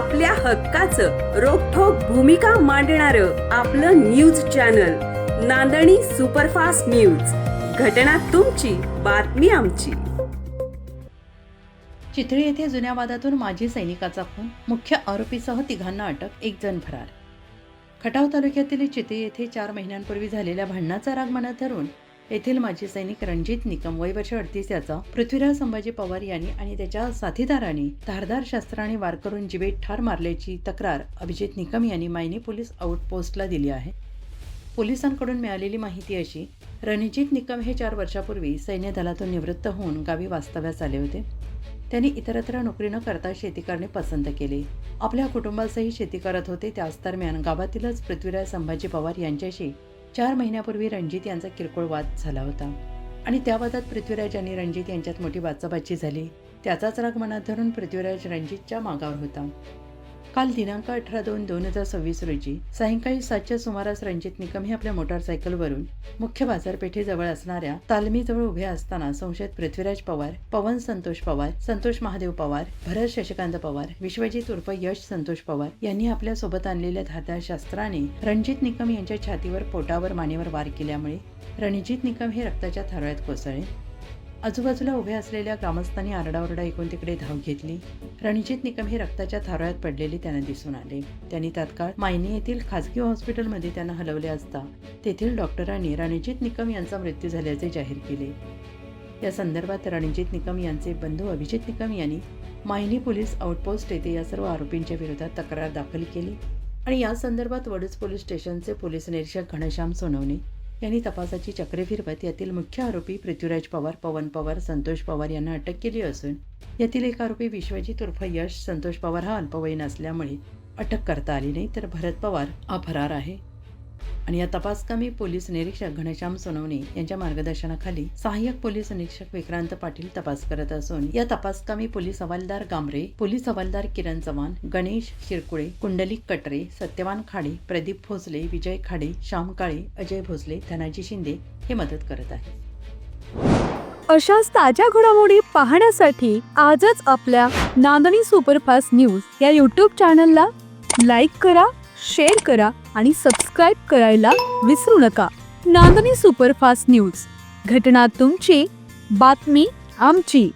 आपल्या हक्काचं रोखठोक भूमिका मांडणारं आपलं न्यूज चॅनल नांदणी सुपरफास्ट न्यूज। घटना तुमची, बातमी आमची। चितळी येथे जुन्या वादातून माजी सैनिकाचा खून, मुख्य आरोपीसह तिघांना अटक, एक जण फरार। खटाव तालुक्यातील चितळी येथे 4 महिन्यांपूर्वी झालेल्या भांडणाचा राग मनात धरून येथील माजी सैनिक रणजित निकम वय वर्ष 38 याचा पृथ्वीराज संभाजी पवार यांनी आणि त्याच्या साथीदारांनी धारदार शस्त्राने वार करून जिवेत ठार मारल्याची तक्रार अभिजित निकम यांनी मायनी पोलीस आउटपोस्टला दिली आहे। पोलिसांकडून मिळालेली माहिती अशी, रणजित निकम हे 4 वर्षापूर्वी सैन्य दलातून निवृत्त होऊन गावी वास्तव्यास आले होते। त्यांनी इतरत्र नोकरी न करता शेती करणे पसंत केले। आपल्या कुटुंबासही शेती करत होते। त्याच दरम्यान गावातीलच पृथ्वीराज संभाजी पवार यांच्याशी 4 महिन्यापूर्वी रणजित यांचा किरकोळ वाद झाला होता आणि त्या वादात पृथ्वीराज आणि रणजित यांच्यात मोठी बाचाबाची झाली। त्याचाच राग मनात धरून पृथ्वीराज रणजितच्या मागावर होता। काल दिनांक 18/2/2026 रोजी सायंकाळी 7च्या सुमारास रणजित निकम हे आपल्या मोटारसायकलवरून मुख्य बाजारपेठेजवळ असणाऱ्या तालमीजवळ उभे असताना संशयित पृथ्वीराज पवार, पवन संतोष पवार, संतोष महादेव पवार, भरत शशिकांत पवार, विश्वजित उर्फ यश संतोष पवार यांनी आपल्या सोबत आणलेल्या धारदार शस्त्राने रणजित निकम यांच्या छातीवर, पोटावर, मानेवर वार केल्यामुळे रणजित निकम हे रक्ताच्या थारोळ्यात कोसळले। आजूबाजूला उभे असलेल्या ग्रामस्थांनी आरडाओरडा ऐकून तिकडे धाव घेतली। रणजित निकम हे रक्ताच्या थारोळ्यात पडलेले त्यांना दिसून आले। त्यांनी तात्काळ मायनी येथील खासगी हॉस्पिटलमध्ये त्यांना हलवले असता तेथील डॉक्टरांनी रणजित निकम यांचा मृत्यू झाल्याचे जाहीर केले। या संदर्भात रणजित निकम यांचे बंधू अभिजित निकम यांनी मायनी पोलीस आउटपोस्ट येथे या सर्व आरोपींच्या विरोधात तक्रार दाखल केली आणि या संदर्भात वडूज पोलीस स्टेशनचे पोलीस निरीक्षक घनश्याम सोनवणे यांनी तपासाची चक्रे फिरवत यातील मुख्य आरोपी पृथ्वीराज पवार, पवन पवार, संतोष पवार यांना अटक केली असून यातील एक आरोपी विश्वजित उर्फ यश संतोष पवार हा अल्पवयीन असल्यामुळे अटक करता आली नाही, तर भरत पवार हा फरार आहे। आणि या तपासकामी पोलीस निरीक्षक घनश्याम सोनवणे यांच्या मार्गदर्शनाखाली सहाय्यक पोलीस निरीक्षक विक्रांत पाटील तपास करत असून या तपासकामी पोलीस हवालदार गांभरे, पोलीस हवालदार किरण चव्हाण, गणेश शिरकुळे, कुंडलिक कटरे, सत्यवान खाडे, प्रदीप भोसले, विजय खाडे, श्याम काळे, अजय भोसले, धनाजी शिंदे हे मदत करत आहेत। अशाच ताज्या घडामोडी पाहण्यासाठी आजच आपल्या नांदणी सुपरफास्ट न्यूज या यूट्यूब चॅनलला लाईक करा, शेअर करा आणि सबस्क्राईब करायला विसरू नका। नांदणी सुपरफास्ट न्यूज, घटना तुमची, बातमी आमची।